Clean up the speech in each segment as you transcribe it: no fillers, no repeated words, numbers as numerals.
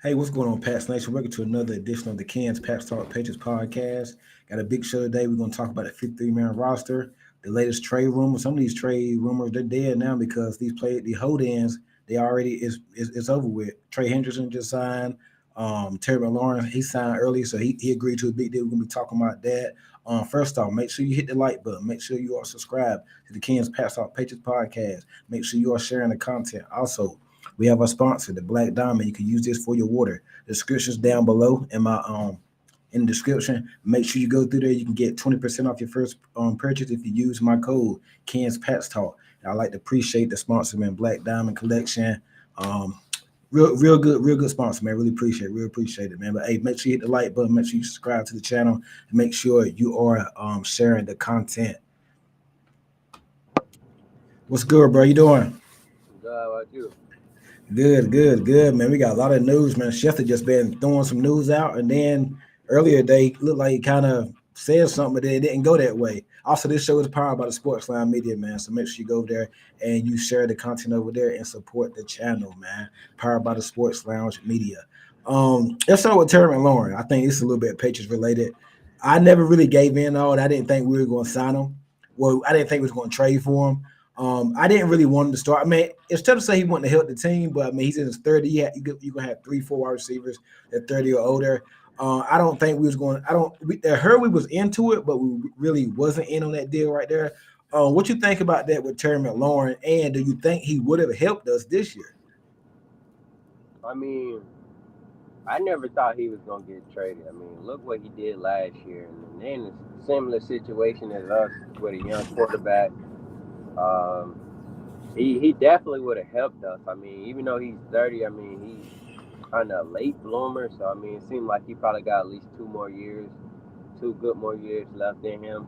Hey, what's going on, patsnation? Welcome to another edition of the Ken's Pats Talk Pages podcast. Got a big show today. We're going to talk about the 53-man roster, the latest trade rumors. Some of these trade rumors, they're dead now because the hold-ins, they already is over with. Trey Hendrickson just signed. Terry McLaurin, he signed early, so he agreed to a big deal. We're going to be talking about that. First off, make sure you hit the like button. Make sure you are subscribed to the Ken's Pats Talk Pages podcast. Make sure you are sharing the content. Also, we have a sponsor, the Black Diamond. You can use this for your water. The description's down below in the description. Make sure you go through there. You can get 20% off your first purchase if you use my code Ken's Pats Talk. And I'd like to appreciate the sponsor, man. Black Diamond Collection. Real good sponsor, man. Really appreciate it, man. But hey, make sure you hit the like button. Make sure you subscribe to the channel. And make sure you are sharing the content. What's good, bro? You doing? Good. How about you? Good, man. We got a lot of news, man. Schefter just been throwing some news out, and then earlier they looked like he kind of said something, but then it didn't go that way. Also, this show is powered by the Sportsline Media, man. So make sure you go there and you share the content over there and support the channel, man. Powered by the Sports Lounge Media. Let's start with Terry McLaurin. I think it's a little bit Patriots related. I never really gave in on it. I didn't think we were going to sign him. Well, I didn't think we was going to trade for him. I didn't really want him to start. I mean, it's tough to say he wanted to help the team, but I mean, he's in his 30. You're going to have 3-4 wide receivers that 30 or older. I don't think we was going. I heard we was into it, but we really wasn't in on that deal right there. What you think about that with Terry McLaurin, and do you think he would have helped us this year? I mean, I never thought he was going to get traded. I mean, look what he did last year. And then it's a similar situation as us with a young quarterback. He definitely would have helped us. I mean, even though he's 30, I mean, he's kind of a late bloomer. So, I mean, it seemed like he probably got at least 2 good more years left in him.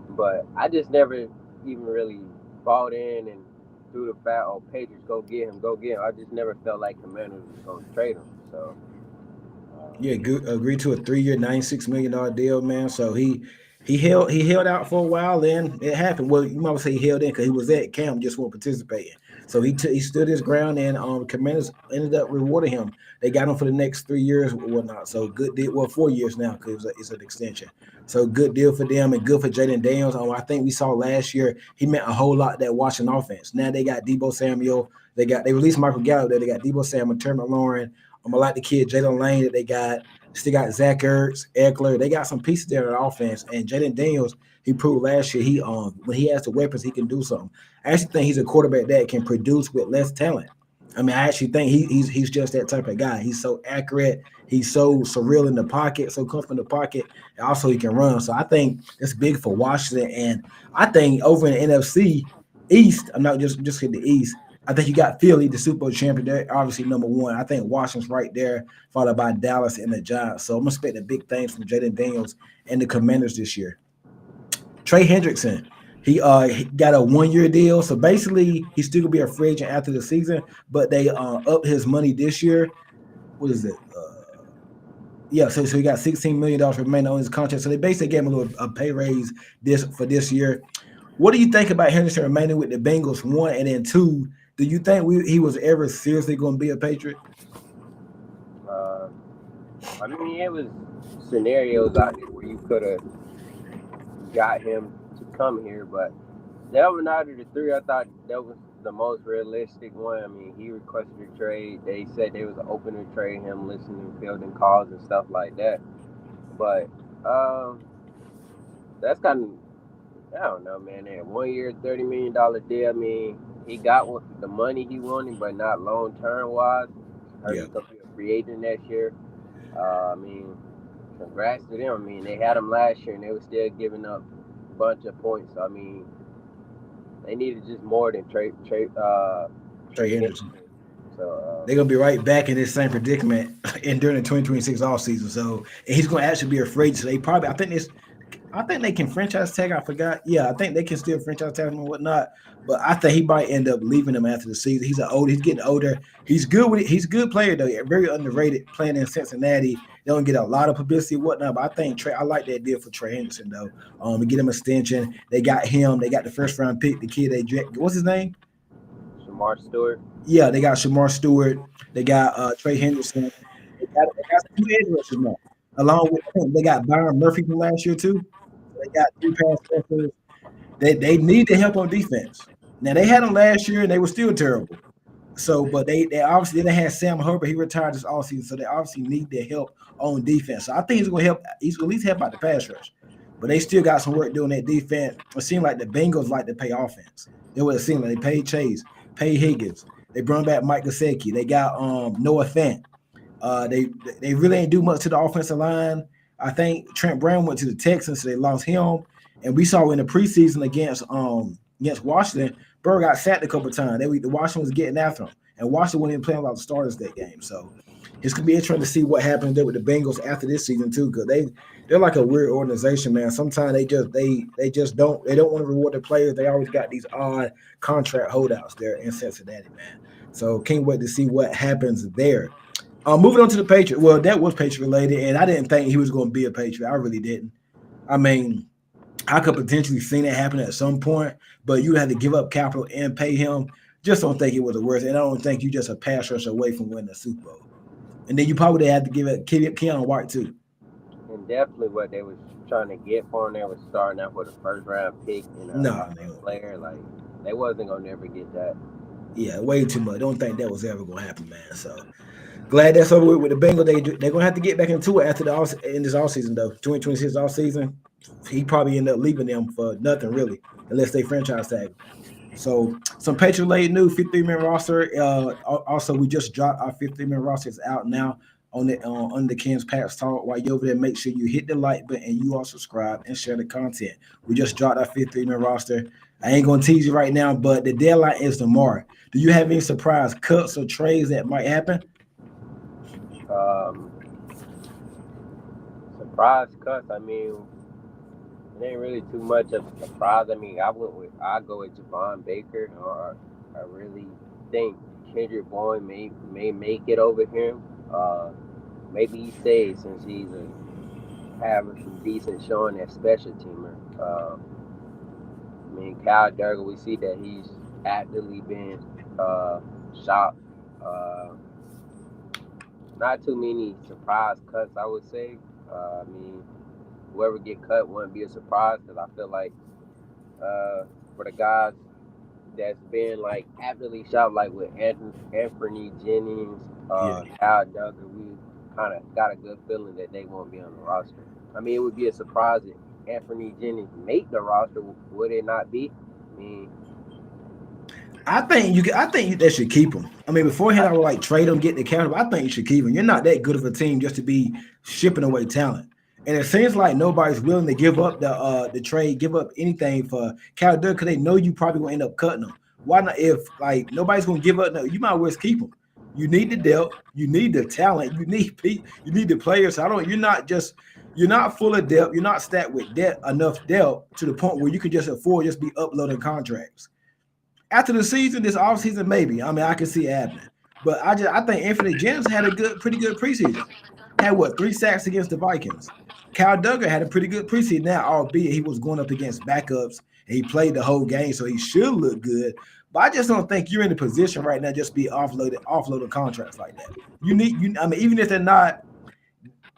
But I just never even really bought in and threw the fact, oh, Patriots, go get him. I just never felt like Commanders was going to trade him. So, yeah, agreed to a 3-year, $96 million deal, man. So he held out for a while, and it happened. Well, you might say he held in because he was at camp, just wasn't participating. So he stood his ground, and Commanders ended up rewarding him. They got him for the next 3 years or whatnot. So good deal. Well, 4 years now because it's an extension. So good deal for them and good for Jaden Daniels. I think we saw last year he meant a whole lot that Washington offense. Now they got Deebo Samuel. They released Michael Gallup there. They got Deebo Samuel, Terry McLaurin. I like the kid Jalen Lane that they got. Still got Zach Ertz, Eckler. They got some pieces there on offense. And Jaden Daniels, he proved last year when he has the weapons, he can do something. I actually think he's a quarterback that can produce with less talent. I mean, I actually think he's just that type of guy. He's so accurate. He's so surreal in the pocket, so comfortable in the pocket. And also, he can run. So I think it's big for Washington. And I think over in the NFC East, I'm not just hit the East. I think you got Philly, the Super Bowl champion. They're obviously number one. I think Washington's right there, followed by Dallas and the Giants. So I'm expecting big things from Jaden Daniels and the Commanders this year. Trey Hendrickson, He got a 1 year deal, so basically he's still gonna be a free agent after the season. But they up his money this year. What is it? Yeah, so he got $16 million remaining on his contract. So they basically gave him a pay raise this year. What do you think about Henderson remaining with the Bengals? One, and then two, do you think he was ever seriously going to be a Patriot? Uh, I mean, it was scenarios out there where you could have got him to come here, but that one out of the three, I thought that was the most realistic one. I mean, he requested a trade. They said they was open to trade him, listening, fielding calls and stuff like that. But that's kind of, I don't know, man. That 1 year, $30 million deal. I mean, he got the money he wanted, but not long term wise. Heard Yeah, he could be a free agent next year. I mean, congrats to them. I mean, they had him last year and they were still giving up a bunch of points. I mean, they needed just more than Trey Trey Henderson. Henderson. So They're gonna be right back in this same predicament and during the 2026 offseason. So and he's gonna actually be afraid. So they probably I think they can franchise tag. I forgot. Yeah, I think they can still franchise tag him and whatnot. But I think he might end up leaving them after the season. He's getting older. He's good with it. He's a good player though. Very underrated playing in Cincinnati. They don't get a lot of publicity and whatnot. But I think I like that deal for Trey Henderson though. To get him extension. They got him. They got the first round pick. The kid what's his name? Shamar Stewart. Yeah, they got Shamar Stewart. They got Trey Henderson. They got some two edge rushers now. Along with him, they got Byron Murphy from last year too. So they got three pass rushers. They need the help on defense. Now they had them last year and they were still terrible. So, but they obviously they had Sam Herbert. He retired this offseason, so they obviously need their help on defense. So I think he's going to help. He's going to at least help out the pass rush. But they still got some work doing that defense. It seemed like the Bengals like to pay offense. It would seem like they paid Chase, paid Higgins. They brought back Mike Gesicki. They got Noah Fant. They really ain't do much to the offensive line. I think Trent Brown went to the Texans, so they lost him. And we saw in the preseason against Washington, Burrow got sacked a couple of times. The Washington was getting after him, and Washington wasn't even playing a lot of starters that game. So it's gonna be interesting to see what happens there with the Bengals after this season too, because they're like a weird organization, man. Sometimes they just don't want to reward their players. They always got these odd contract holdouts there in Cincinnati, man. So can't wait to see what happens there. Moving on to the Patriot. Well, that was Patriot related, and I didn't think he was going to be a Patriot. I really didn't. I mean, I could potentially see that happen at some point, but you had to give up capital and pay him. Just don't think it was the worst, and I don't think you just a pass rush away from winning the Super Bowl. And then you probably had to give it Keanu White too. And definitely what they was trying to get for him there was starting out with a first round pick and a player. Like, they wasn't going to never get that. Yeah, way too much. Don't think that was ever going to happen, man. So glad that's over with the Bengals. They're going to have to get back into it in this offseason, though. 2026 offseason, he probably end up leaving them for nothing, really, unless they franchise tag him. So some Patriot-related news, 53-man roster. Also, we just dropped our 53-man roster. It's out now on the Ken's Pats Talk. While you're over there, make sure you hit the like button and you all subscribe and share the content. We just dropped our 53-man roster. I ain't going to tease you right now, but the deadline is tomorrow. Do you have any surprise cuts or trades that might happen? Surprise cuts. I mean, it ain't really too much of a surprise. I mean, I go with Javon Baker, or I really think Kendrick Bourne may make it over here. Maybe he stays since he's having some decent showing as special teamer. I mean, Kyle Duggar, we see that he's actively been shopped. Not too many surprise cuts, I would say. I mean, whoever get cut wouldn't be a surprise, because I feel like for the guys that's been like actively shopped, like with Anthony Jennings, Kyle Duggar, we kind of got a good feeling that they won't be on the roster. I mean, it would be a surprise if Anthony Jennings make the roster, would it not be? I mean, I think they should keep him. I mean, beforehand, I would like trade him, get the counter. But I think you should keep him. You're not that good of a team just to be shipping away talent. And it seems like nobody's willing to give up the trade, give up anything for Cal Duggar, because they know you probably gonna end up cutting them. Why not? If like nobody's gonna give up, no, you might as well keep them. You need the depth, you need the talent, you need the players. You're You're not full of depth. You're not stacked with debt enough depth to the point where you can just afford just be uploading contracts. After the season, this offseason, maybe. I mean, I can see it happening. But I think Anthony Jennings had a pretty good preseason. Had what, 3 sacks against the Vikings. Kyle Duggar had a pretty good preseason now, albeit he was going up against backups and he played the whole game, so he should look good. But I just don't think you're in the position right now just be offloading contracts like that. I mean, even if they're not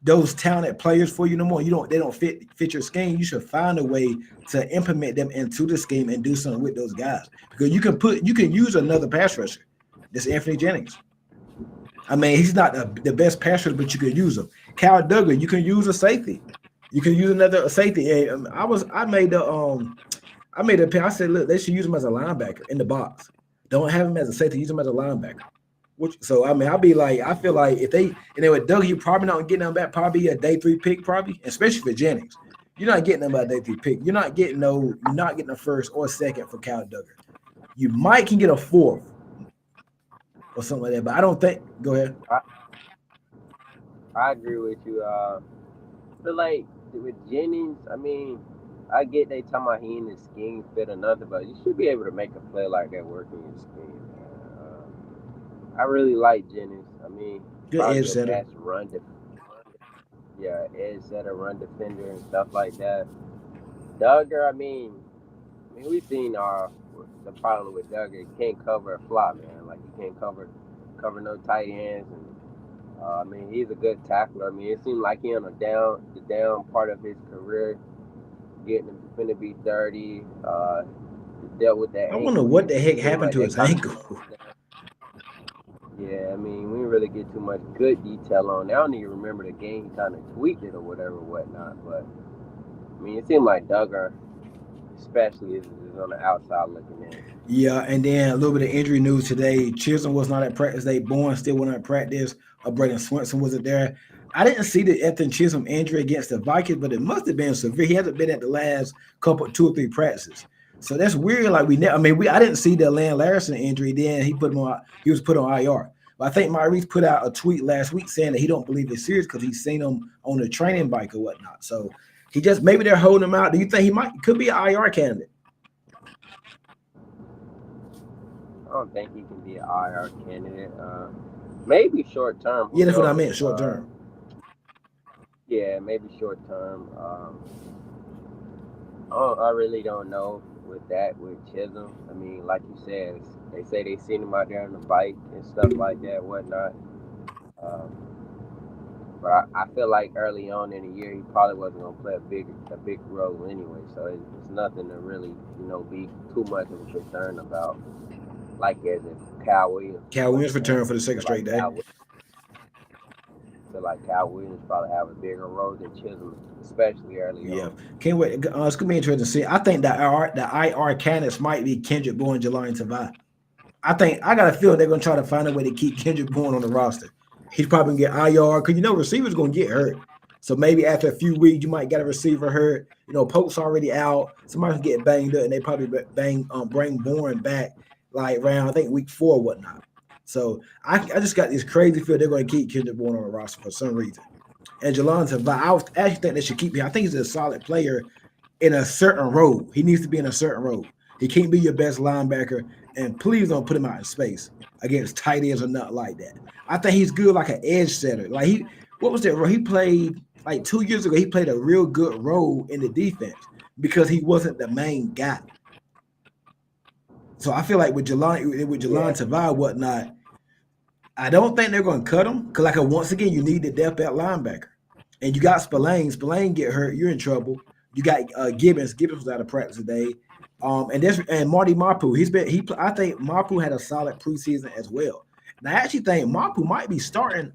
those talented players for you no more, they don't fit your scheme. You should find a way to implement them into the scheme and do something with those guys. Because you can use another pass rusher. This Anthony Jennings. I mean, he's not the best pass rusher, but you can use him. Kyle Duggar, you can use a safety. You can use another safety. And I made a pin. I said, look, they should use him as a linebacker in the box. Don't have him as a safety. Use him as a linebacker. So I mean, I feel like if they with Doug, you probably not getting them back. Probably a day 3 pick, probably, especially for Jennings. You're not getting them by day 3 pick. You're not getting a first or second for Kyle Duggar. You can get a 4th or something like that, but I don't think. Go ahead. I agree with you. But like with Jennings, I mean, I get they talking about he in the scheme fit or nothing, but you should be able to make a play like that work in your scheme. I really like Jennings. I mean, good edge setter. Edge setter, run defender, and stuff like that. Duggar, I mean, we've seen the problem with Duggar. He can't cover a fly, man. Like he can't cover no tight ends. And I mean, he's a good tackler. I mean, it seemed like he on the down part of his career, going to be 30. Dealt with that. I wonder what the heck happened to his ankle. Yeah, I mean, we didn't really get too much good detail on. I don't even remember the game. He kind of tweaked it or whatnot. But I mean, it seemed like Duggar, especially, is on the outside looking in. Yeah, and then a little bit of injury news today. Chisholm was not at practice day. Bourne still went at practice. Braden Swenson wasn't there. I didn't see the Ethan Chisholm injury against the Vikings, but it must have been severe. He hasn't been at the last 2 or 3 practices. So that's weird. Like I didn't see the Lan Larson injury. Then he was put on IR. But I think Maurice put out a tweet last week saying that he don't believe it's serious because he's seen him on the training bike or whatnot. So maybe they're holding him out. Do you think he could be an IR candidate? I don't think he can be an IR candidate. Maybe short term. Yeah, that's what I meant. Short term. Yeah, maybe short term. I really don't know with Chisholm. I mean, like you said, they say they seen him out there on the bike and stuff like that, whatnot. But I feel like early on in the year, he probably wasn't going to play a big role anyway. So it's nothing to really, be too much of a concern about. Like as if Cal Williams returned for the second straight day. I feel like Cal Williams probably have a bigger role than Chisholm, especially early on. Yeah, can't wait. It's gonna be interesting to see. I think the IR candidates might be Kendrick Bourne, Jelani Tavai. I got a feeling they're gonna try to find a way to keep Kendrick Bourne on the roster. He's probably gonna get IR because receivers gonna get hurt. So maybe after a few weeks, you might get a receiver hurt. Pope's already out. Somebody's gonna get banged up, and they probably bring Bourne back like around I think week 4 or whatnot. So I just got this crazy feel they're going to keep Kendrick Bourne on the roster for some reason. And Jelani Tavai, I actually think they should keep him. I think he's a solid player in a certain role. He needs to be in a certain role. He can't be your best linebacker, and please don't put him out in space against tight ends or nothing like that. I think he's good like an edge setter. Like what was that role? He played like 2 years ago. He played a real good role in the defense because he wasn't the main guy. So I feel like with Jelani Tavai and whatnot, I don't think they're going to cut him because, once again, you need the depth at linebacker, and you got Spillane. Spillane get hurt, you're in trouble. You got Gibbons. Gibbons was out of practice today, and Marty Mapu. I think Mapu had a solid preseason as well. And I actually think Mapu might be starting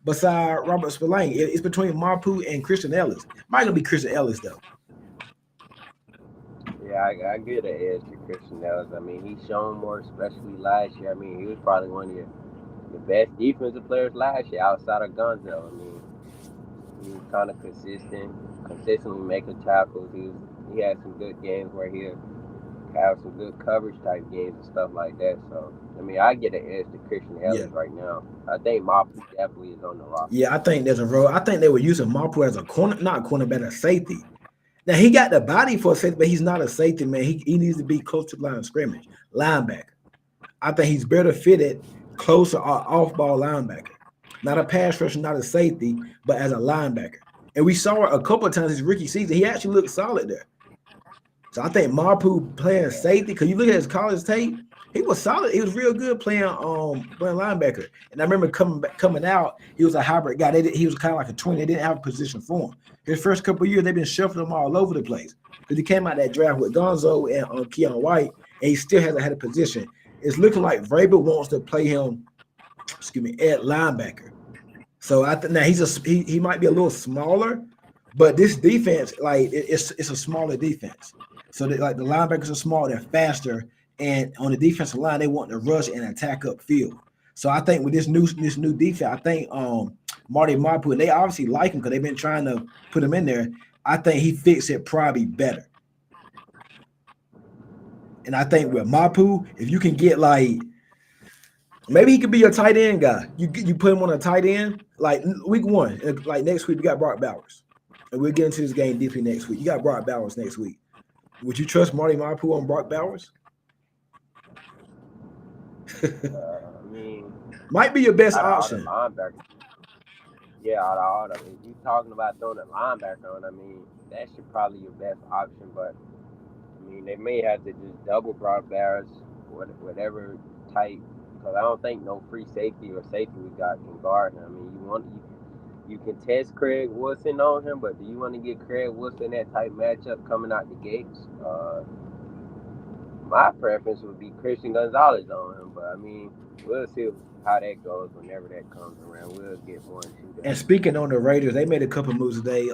beside Robert Spillane. It's between Mapu and Christian Ellis. Might gonna be Christian Ellis though. Yeah, I get an edge to Christian Ellis. I mean, he's shown more, especially last year. I mean, he was probably one of the best defensive players last year outside of Gonzo. I mean, he was kind of consistently making tackles. He had some good games where he'll have some good coverage type games and stuff like that. So I mean, I get an edge to Christian Yeah. Ellis right now. I think Mapu definitely is on the roster. Yeah, I think there's a role. I think they were using Marple as a corner, not cornerback, a safety. Now he got the body for a safety, but he's not a safety, man. He needs to be close to the line of scrimmage, linebacker. I think he's better fitted closer or off ball linebacker, not a pass rusher, not a safety, but as a linebacker. And we saw it a couple of times this rookie season. He actually looked solid there. So I think Marpu playing safety, because you look at his college tape, he was solid. He was real good playing linebacker. And I remember coming out, he was a hybrid guy. He was kind of like a twin. They didn't have a position for him. His first couple of years, they've been shuffling him all over the place because he came out that draft with Gonzo and Keon White, and he still hasn't had a position. It's looking like Vrabel wants to play him, at linebacker. So I think now he might be a little smaller, but this defense, like it's a smaller defense. So like the linebackers are small, they're faster, and on the defensive line they want to rush and attack upfield. So I think with this new defense, I think Marty Mapu, and they obviously like him because they've been trying to put him in there. I think he fits it probably better. And I think with Mapu, if you can get like maybe he could be your tight end guy. You put him on a tight end like week 1, like next week we got Brock Bowers, and we'll get into this game deeply next week. You got Brock Bowers next week. Would you trust Marty Mapu on Brock Bowers? I mean, Might be your best out of all option. the linebackers, yeah, out of all the, if you talking about throwing a linebacker on, I mean, that should probably your best option. But I mean, they may have to just double Brock Bowers, whatever type, because I don't think no free safety or safety we got can guard him. I mean, you can test Craig Wilson on him, but do you want to get Craig Wilson that type matchup coming out the gates? My preference would be Christian Gonzalez on him, but I mean, we'll see how that goes whenever that comes around. We'll get more into that. And speaking on the Raiders, they made a couple moves today.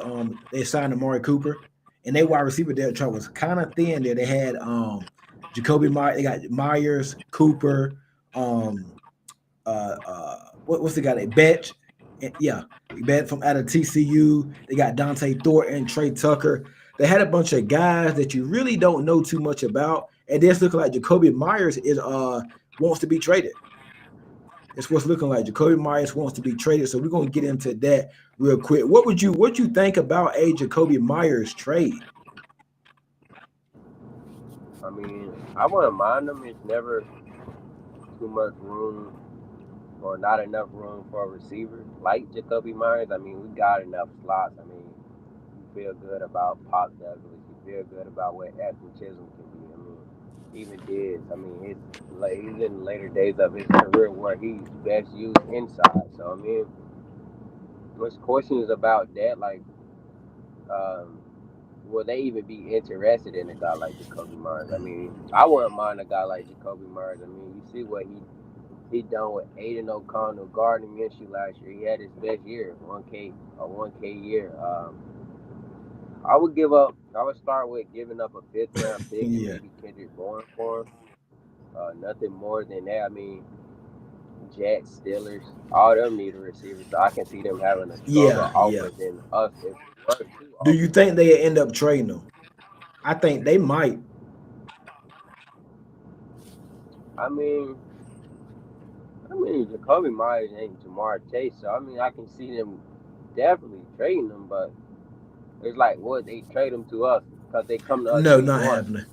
They signed Amari Cooper, and their wide receiver depth chart was kind of thin there. They had Jacoby Myers, they got Myers, Cooper, what's the guy? They Betch, yeah, Bet from out of TCU. They got Dante Thornton, Trey Tucker. They had a bunch of guys that you really don't know too much about, and this looking like Jacoby Myers is wants to be traded. It's what's looking like. Jacoby Myers wants to be traded, so we're gonna get into that real quick. What you think about a Jacoby Myers trade? I mean, I wouldn't mind them. It's never too much room or not enough room for a receiver like Jacoby Myers. I mean, we got enough slots. I mean, you feel good about Pop Douglas. You feel good about what Anthony Chisholm can be. I mean, even Diz. I mean, he's in the later days of his career where he's best used inside. So I mean, much questions about that. Like, will they even be interested in a guy like Jacoby Myers? I mean, I wouldn't mind a guy like Jacoby Myers. I mean, you see what he done with Aiden O'Connell, Gardner Minshew last year. He had his best year, 1K year. I would start with giving up a 5th-round pick and maybe Kendrick Bourne for him. Nothing more than that. I mean, Jets, Steelers, all them need a receiver, so I can see them having a stronger offer than us if we were to. Do you think they end up trading them? I think they might. I mean, Jacoby Myers ain't Jamar Chase, so I mean, I can see them definitely trading them, but it's like, what, they trade them to us because they come to us. No, not happening.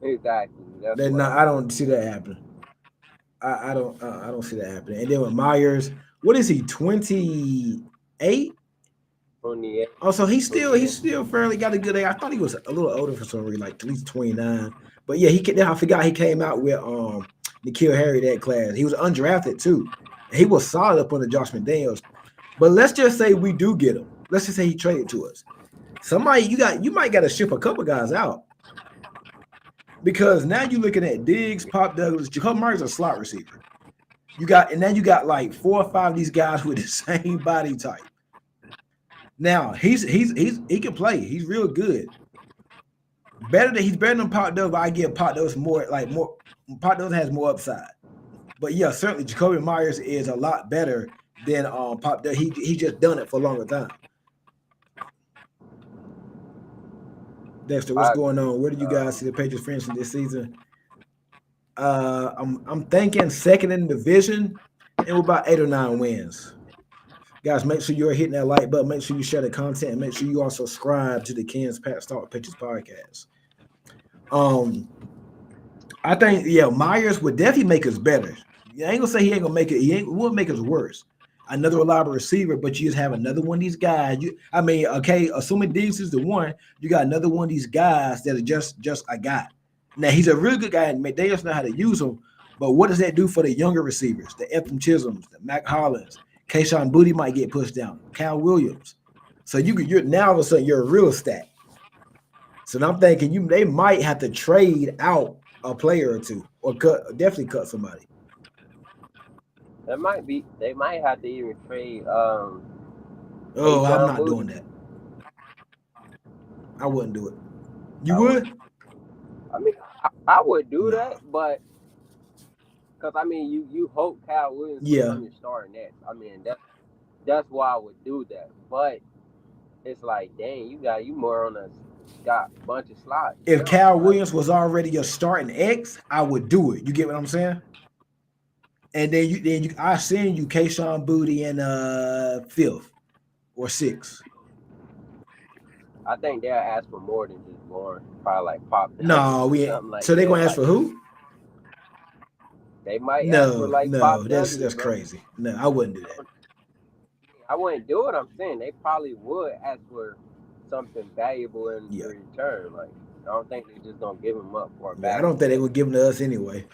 Exactly. They're not. I don't see that happening. I don't see that happening. And then with Myers, what is he? 28. 28. Oh, so he's still fairly got a good age. I thought he was a little older for some reason, like at least 29. But yeah, I forgot he came out with N'Keal Harry that class. He was undrafted too. He was solid up under Josh McDaniels. But let's just say we do get him. Let's just say he traded to us. Somebody you might got to ship a couple guys out. Because now you're looking at Diggs, Pop Douglas, Jacoby Myers, a slot receiver. You got like 4 or 5 of these guys with the same body type. Now he can play. He's real good. He's better than Pop Douglas. I give Pop Douglas more. Pop Douglas has more upside. But yeah, certainly Jacoby Myers is a lot better than Pop Douglas. He just done it for a longer time. Dexter, what's I going agree. on? Where do you guys see the Patriots finishing this season? I'm thinking second in the division and with about 8 or 9 wins. Guys, make sure you're hitting that like button. Make sure you share the content, and make sure you also subscribe to the Ken's Pat Start Pitches podcast. Um, I think Myers would definitely make us better. I ain't gonna say he ain't gonna make it. Would make us worse. Another reliable receiver, but you just have another one of these guys. Okay, assuming Diggs is the one, you got another one of these guys that are just a guy. Now he's a real good guy, and they just know how to use him. But what does that do for the younger receivers, the Ephraim Chisholms, the Mac Hollins, Kayshawn Booty might get pushed down, Cal Williams. So you're now all of a sudden you're a real stack. So I'm thinking they might have to trade out a player or two, or definitely cut somebody. They might have to even trade Oh, I'm Kayshawn not doing Booty. that. I wouldn't do it. You I would. would? I mean, I would do Nah. that, but because I mean, you hope Kyle Williams Yeah. become your star next. I mean, that's why I would do that. But it's like, dang, you more on got a bunch of slots. If Now, Cal like, Williams was already your starting X, I would do it. You get what I'm saying? And then I send you Kayshawn Booty in fifth or sixth. I think they'll ask for more than just Warren. Probably like Pop No, Douglas or we ain't. something like So they're that. gonna ask Like for who? they might ask for No, like no, Pop that's Douglas, bro. crazy. No, I wouldn't do that. I wouldn't do it. I'm saying they probably would ask for something valuable in Yeah. return. Like I don't think they're just gonna give him up for a Yeah, I bag don't of think they chips. would give them to us anyway.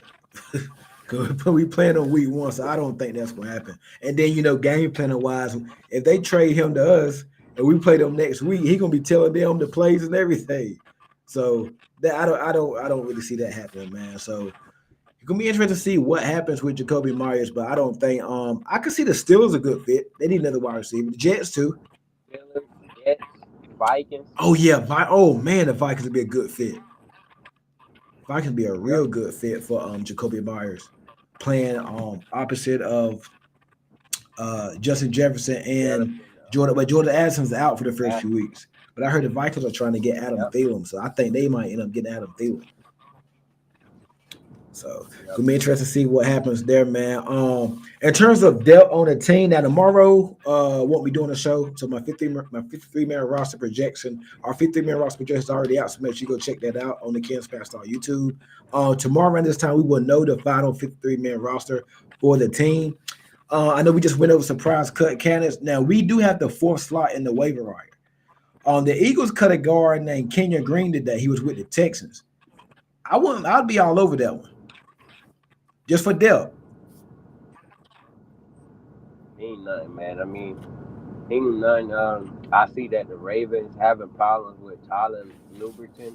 Cause we playing on week 1, so I don't think that's gonna happen. And then game planning wise, if they trade him to us and we play them next week, he gonna be telling them the plays and everything. So that I don't really see that happening, man. So it's gonna be interesting to see what happens with Jacoby Myers, but I don't think I can see the Steelers a good fit. They need another wide receiver. The Jets too. Steelers, Jets, Vikings. Oh yeah, oh man, the Vikings would be a good fit. Vikings be a Yep. real good fit for Jacoby Myers, playing opposite of Justin Jefferson and Jefferson, Jordan. But Jordan Addison's out for the first few Adams. weeks. But I heard the Vikings are trying to get Adam Yep. Thielen, so I think they might end up getting Adam Thielen. So it's Yep. gonna be interesting to see what happens there, man. In terms of depth on the team, now tomorrow won't be doing a show. So my 53-man roster projection, our 53-man roster projection is already out. So make sure you go check that out on the Ken's Past on YouTube. Tomorrow around this time, we will know the final 53-man roster for the team. I know we just went over surprise cut candidates. Now we do have the 4th slot in the waiver wire. The Eagles cut a guard named Kenyon Green today. He was with the Texans. I'd be all over that one. Just for depth. Ain't nothing, man. I mean, ain't nothing. I see that the Ravens having problems with Tyler Luberton.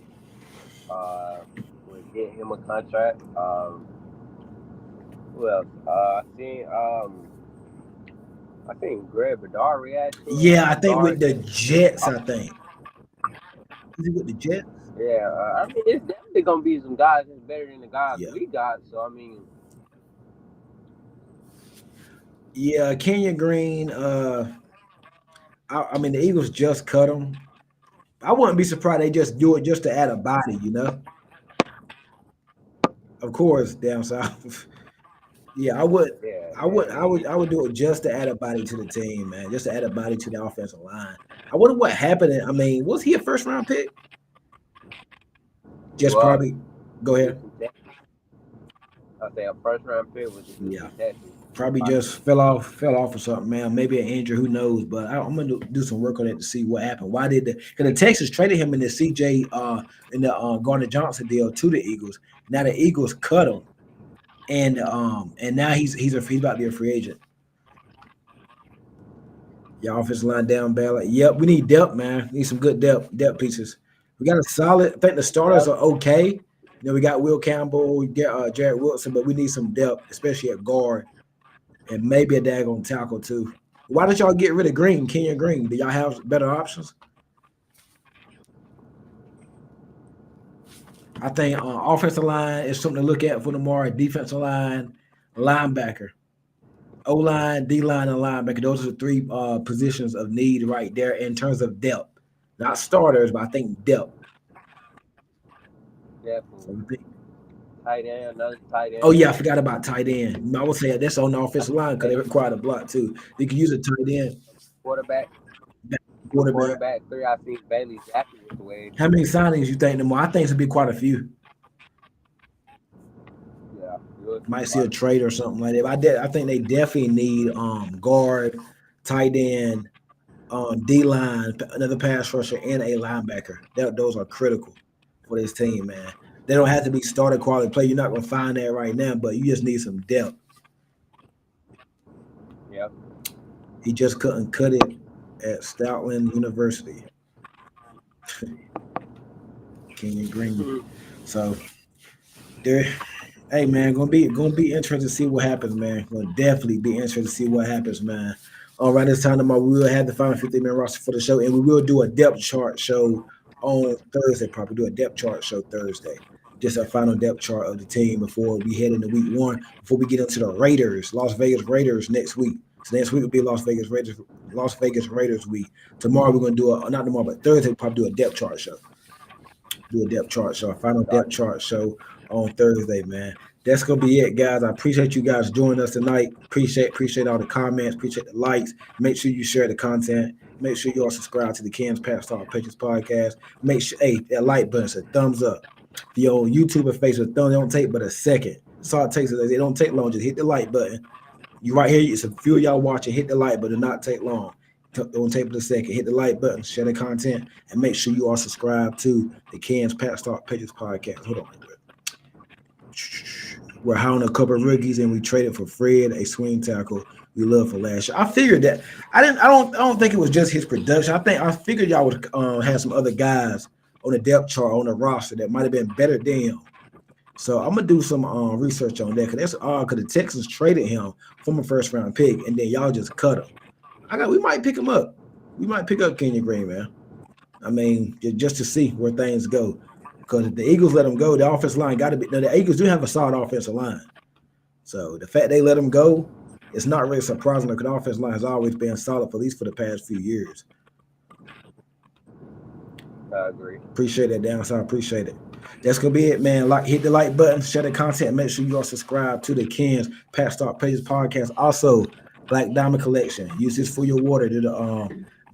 Would get him a contract. Who else? I think Greg Bedard reacted to Yeah, I a think with guard the that. Jets, I think. Is it with the Jets? Yeah, I mean, it's definitely gonna be some guys that's better than the guys Yeah. we got. So I mean, Yeah, Kenyon Green. I mean, the Eagles just cut him. I wouldn't be surprised they just do it just to add a body. Of course, down south. Yeah, I would. yeah, I would. man. I would. I would do it just to add a body to the team, man. Just to add a body to the offensive line. I wonder what happened. I mean, was he a first round pick? Just Well, probably. Go ahead. I say a first round pick with the Yeah. Houston Texans. Probably just fell off or something, man. Maybe an injury, who knows? But I'm gonna do some work on it to see what happened. Why did because the Texans traded him in the CJ in the Gardner Johnson deal to the Eagles. Now the Eagles cut him, and now he's about to be a free agent. Your offensive line down ballot. Yep, we need depth, man. We need some good depth pieces. We got a solid. I think the starters Yep. are okay. We got Will Campbell, we get Jared Wilson, but we need some depth, especially at guard. And maybe a daggone tackle too. Why did y'all get rid of Green, Kenyon Green? Do y'all have better options? I think offensive line is something to look at for tomorrow. Defensive line, linebacker, O line, D line, and linebacker. Those are the 3 positions of need right there in terms of depth. Not starters, but I think depth. Definitely. So I think, Tight end, another tight oh end. yeah, I forgot about tight end. I would say that's on the offensive line because they Hey, require a block too. You can use a tight end, quarterback, quarterback. quarterback three. I seen Bailey Zappi was waived. How many signings you think more? I think it's gonna be quite a few. Yeah, you'll see Might a see a lot of trade or something like that. I think they definitely need guard, tight end, D line, another pass rusher, and a linebacker. Those are critical for this team, man. They don't have to be starter quality play. You're not gonna find that right now, but you just need some depth. yeah. He just couldn't cut it at Stoutland University, Kenyon Green. So there, hey man, gonna be interesting to see what happens, man. Gonna definitely be interested to see what happens, man. All right, it's time tomorrow. We will have the final 50-man roster for the show, and we will do a depth chart show on Thursday. Probably do a depth chart show Thursday. Just a final depth chart of the team before we head into week one. Before we get into the Raiders, Las Vegas Raiders next week. So next week will be Las Vegas Raiders week. Tomorrow we're gonna do a not tomorrow, but Thursday we'll probably do a depth chart show. Do a depth chart show, a final depth Gotcha. chart show on Thursday, man. That's gonna be it, guys. I appreciate you guys joining us tonight. Appreciate all the comments, appreciate the likes. Make sure you share the content. Make sure you all subscribe to the Ken's Pat Star Pitches podcast. Make sure, hey, that like button, a thumbs up. If you're on YouTube or Facebook, thumb, it don't take but a second. That's all it takes. It don't take long. Just hit the like button. You right here, it's a few of y'all watching. Hit the like button. Do not take long. Don't take but a second. Hit the like button, share the content, and make sure you are subscribed to the Ken's Pat Start Pitches podcast. Hold on. We're hiring a couple of rookies, and we traded for Fred, a swing tackle we love for last year. I figured that. I don't think it was just his production. I figured y'all would have some other guys on the depth chart on the roster that might have been better than him. So I'm gonna do some research on that because that's odd. Because the Texans traded him from a first round pick, and then y'all just cut him. We might pick him up. We might pick up Kenyon Green, man. I mean, just to see where things go. Because if the Eagles let him go, the offensive line got to be. Now, the Eagles do have a solid offensive line. So the fact they let him go, it's not really surprising because the offensive line has always been solid, for at least for the past few years. I agree. Appreciate that, downside. Appreciate it. That's gonna be it, man. Hit the like button, share the content, make sure you are subscribed to the Ken's Pat Start Pages podcast. Also, Black Diamond Collection. Use this for your water.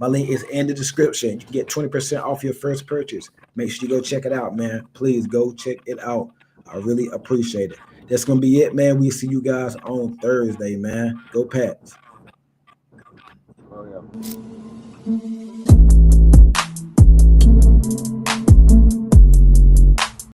My link is in the description. You can get 20% off your first purchase. Make sure you go check it out, man. Please go check it out. I really appreciate it. That's gonna be it, man. We see you guys on Thursday, man. Go Pats. Oh yeah.